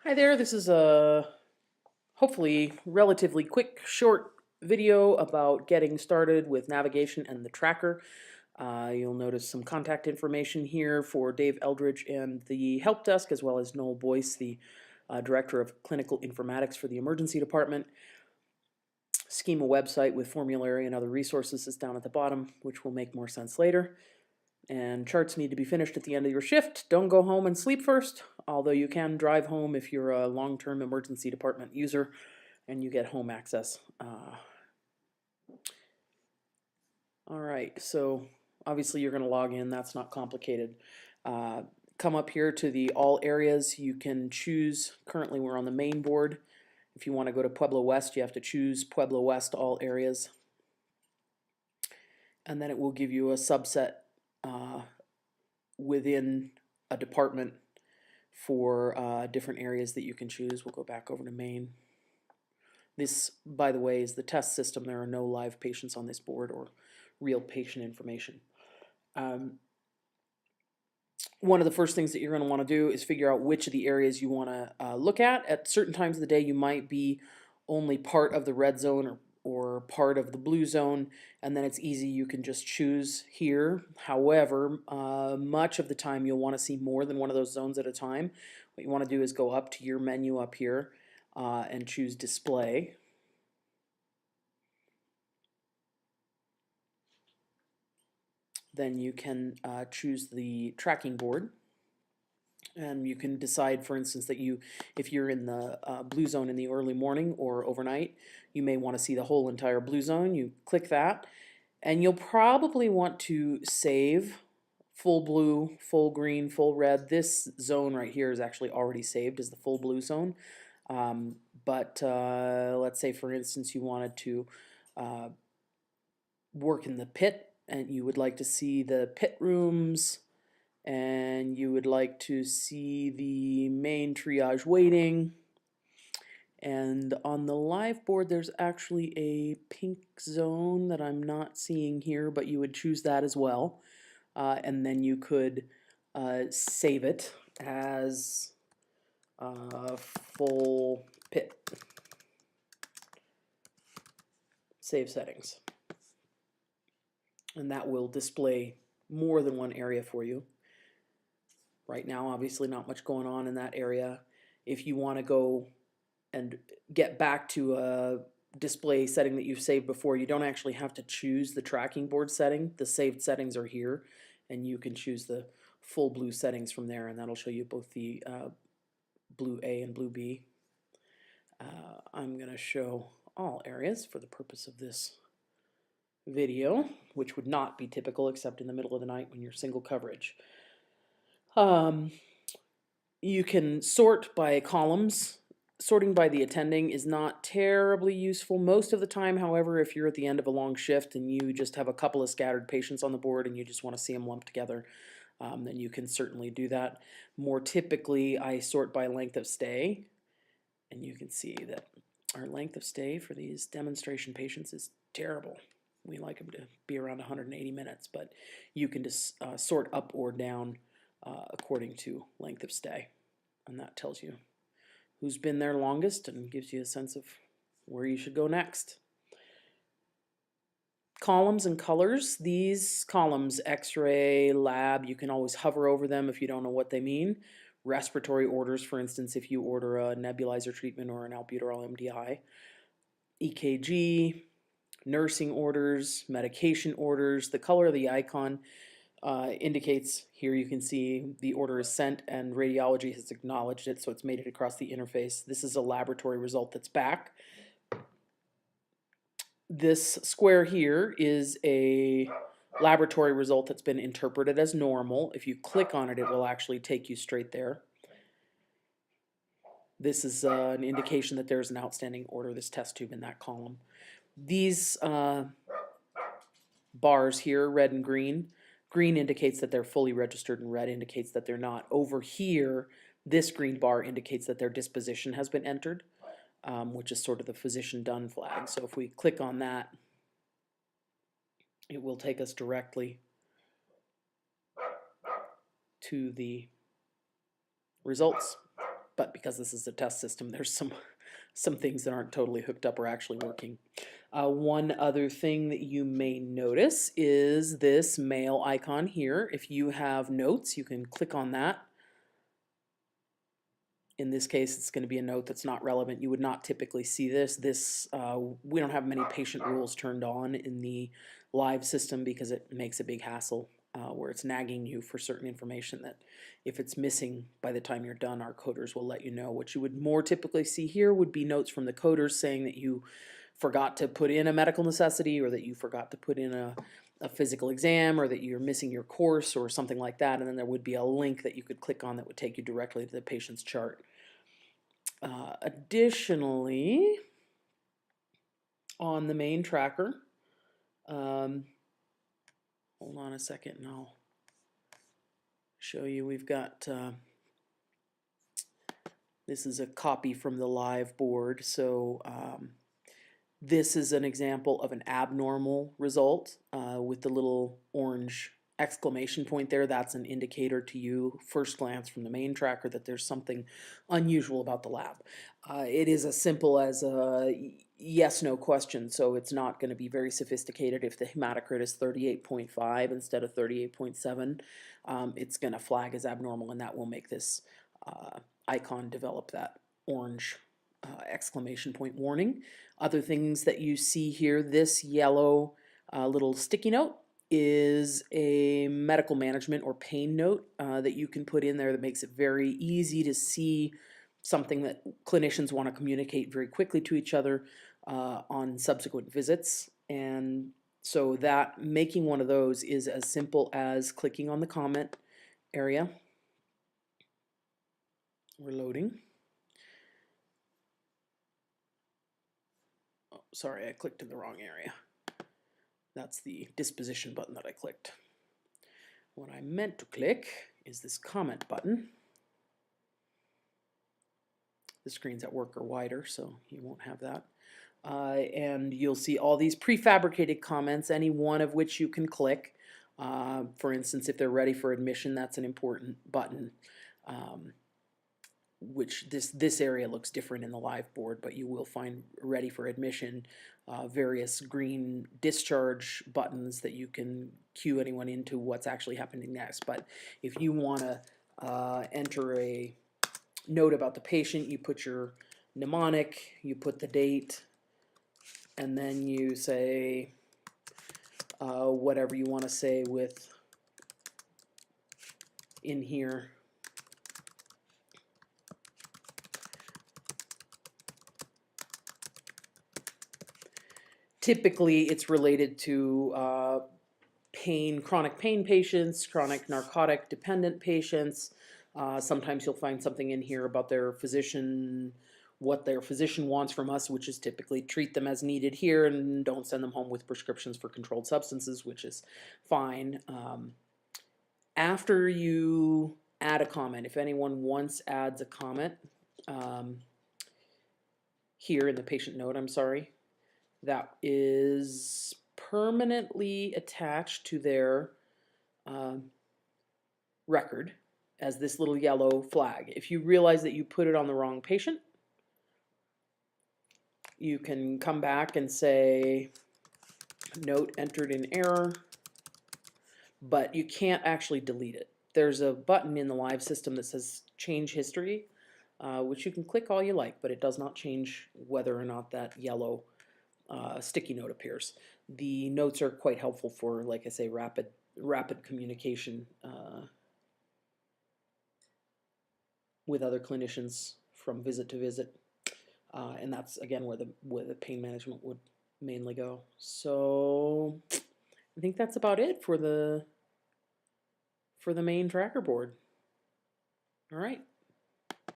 Hi there, this is a hopefully relatively quick, short video about getting started with navigation and the tracker. You'll notice some contact information here for Dave Eldridge and the help desk, as well as Noel Boyce, the Director of Clinical Informatics for the Emergency Department. Schema website with formulary and other resources is down at the bottom, which will make more sense later. And charts need to be finished at the end of your shift. Don't go home and sleep first, although you can drive home if you're a long-term emergency department user and you get home access. All right, so obviously you're going to log in. That's not complicated. Come up here to the all areas. You can choose, currently we're on the main board. If you want to go to Pueblo West, you have to choose Pueblo West all areas. And then it will give you a subset within a department for different areas that you can choose. We'll go back over to main. This, by the way, is the test system. There are no live patients on this board or real patient information. One of the first things that you're going to want to do is figure out which of the areas you want to look at. At certain times of the day, you might be only part of the red zone or part of the blue zone, and then it's easy. You can just choose here. However, much of the time you'll want to see more than one of those zones at a time. What you want to do is go up to your menu up here and choose display. Then you can choose the tracking board. And you can decide, for instance, that if you're in the blue zone in the early morning or overnight, you may want to see the whole entire blue zone. You click that, and you'll probably want to save full blue, full green, full red. This zone right here is actually already saved as the full blue zone. But let's say, for instance, you wanted to work in the pit, and you would like to see the pit rooms, and you would like to see the main triage waiting. And on the live board, there's actually a pink zone that I'm not seeing here, but you would choose that as well. And then you could save it as full pit. Save settings. And that will display more than one area for you. Right now, obviously not much going on in that area. If you want to go and get back to a display setting that you've saved before, you don't actually have to choose the tracking board setting. The saved settings are here, and you can choose the full blue settings from there, and that'll show you both the blue A and blue B. I'm going to show all areas for the purpose of this video, which would not be typical except in the middle of the night when you're single coverage. You can sort by columns. Sorting by the attending is not terribly useful most of the time. However, if you're at the end of a long shift and you just have a couple of scattered patients on the board and you just want to see them lumped together, then you can certainly do that. More typically, I sort by length of stay, and you can see that our length of stay for these demonstration patients is terrible. We like them to be around 180 minutes, but you can just sort up or down according to length of stay, and that tells you who's been there longest and gives you a sense of where you should go next. Columns and colors. These columns, X-ray, lab, you can always hover over them if you don't know what they mean. Respiratory orders, for instance, if you order a nebulizer treatment or an albuterol MDI. EKG, nursing orders, medication orders. The color of the icon indicates, here you can see the order is sent and radiology has acknowledged it, so it's made it across the interface. This is a laboratory result that's back. This square here is a laboratory result that's been interpreted as normal. If you click on it, it will actually take you straight there. This is an indication that there's an outstanding order, this test tube in that column. These bars here, red and green, green indicates that they're fully registered and red indicates that they're not. Over here, this green bar indicates that their disposition has been entered, which is sort of the physician done flag. So if we click on that, it will take us directly to the results. but because this is a test system, there's some things that aren't totally hooked up or actually working. One other thing that you may notice is this mail icon here. If you have notes, you can click on that. In this case, it's going to be a note that's not relevant. You would not typically see this. We don't have many patient rules turned on in the live system because it makes a big hassle where it's nagging you for certain information that if it's missing by the time you're done, our coders will let you know. What you would more typically see here would be notes from the coders saying that you forgot to put in a medical necessity, or that you forgot to put in a physical exam, or that you're missing your course or something like that. And then there would be a link that you could click on that would take you directly to the patient's chart. Additionally, on the main tracker, hold on a second and I'll show you. We've got, this is a copy from the live board. So this is an example of an abnormal result with the little orange exclamation point there. That's an indicator to you, first glance from the main tracker, that there's something unusual about the lab. It is as simple as a yes-no question, so it's not going to be very sophisticated. If the hematocrit is 38.5 instead of 38.7, it's going to flag as abnormal, and that will make this icon develop that orange exclamation point warning. Other things that you see here, this yellow little sticky note is a medical management or pain note that you can put in there that makes it very easy to see something that clinicians want to communicate very quickly to each other on subsequent visits. And so that making one of those is as simple as clicking on the comment area. We're loading. Oh, sorry, I clicked in the wrong area. That's the disposition button that I clicked. What I meant to click is this comment button. The screens at work are wider, so you won't have that. And you'll see all these prefabricated comments, any one of which you can click. For instance, if they're ready for admission, that's an important button. Which this area looks different in the live board, but you will find ready for admission, various green discharge buttons that you can cue anyone into what's actually happening next. But if you want to enter a note about the patient, you put your mnemonic, you put the date, and then you say whatever you want to say with in here. Typically, it's related to chronic pain patients, chronic narcotic dependent patients. Sometimes you'll find something in here about their physician, what their physician wants from us, which is typically treat them as needed here and don't send them home with prescriptions for controlled substances, which is fine. After you add a comment, if anyone once adds a comment here in the patient note, I'm sorry, that is permanently attached to their record as this little yellow flag. If you realize that you put it on the wrong patient, you can come back and say, note entered in error, but you can't actually delete it. There's a button in the live system that says change history, which you can click all you like, but it does not change whether or not that yellow sticky note appears. The notes are quite helpful for, like I say, rapid communication with other clinicians from visit to visit, and that's again where the pain management would mainly go. So I think that's about it for the main tracker board. All right.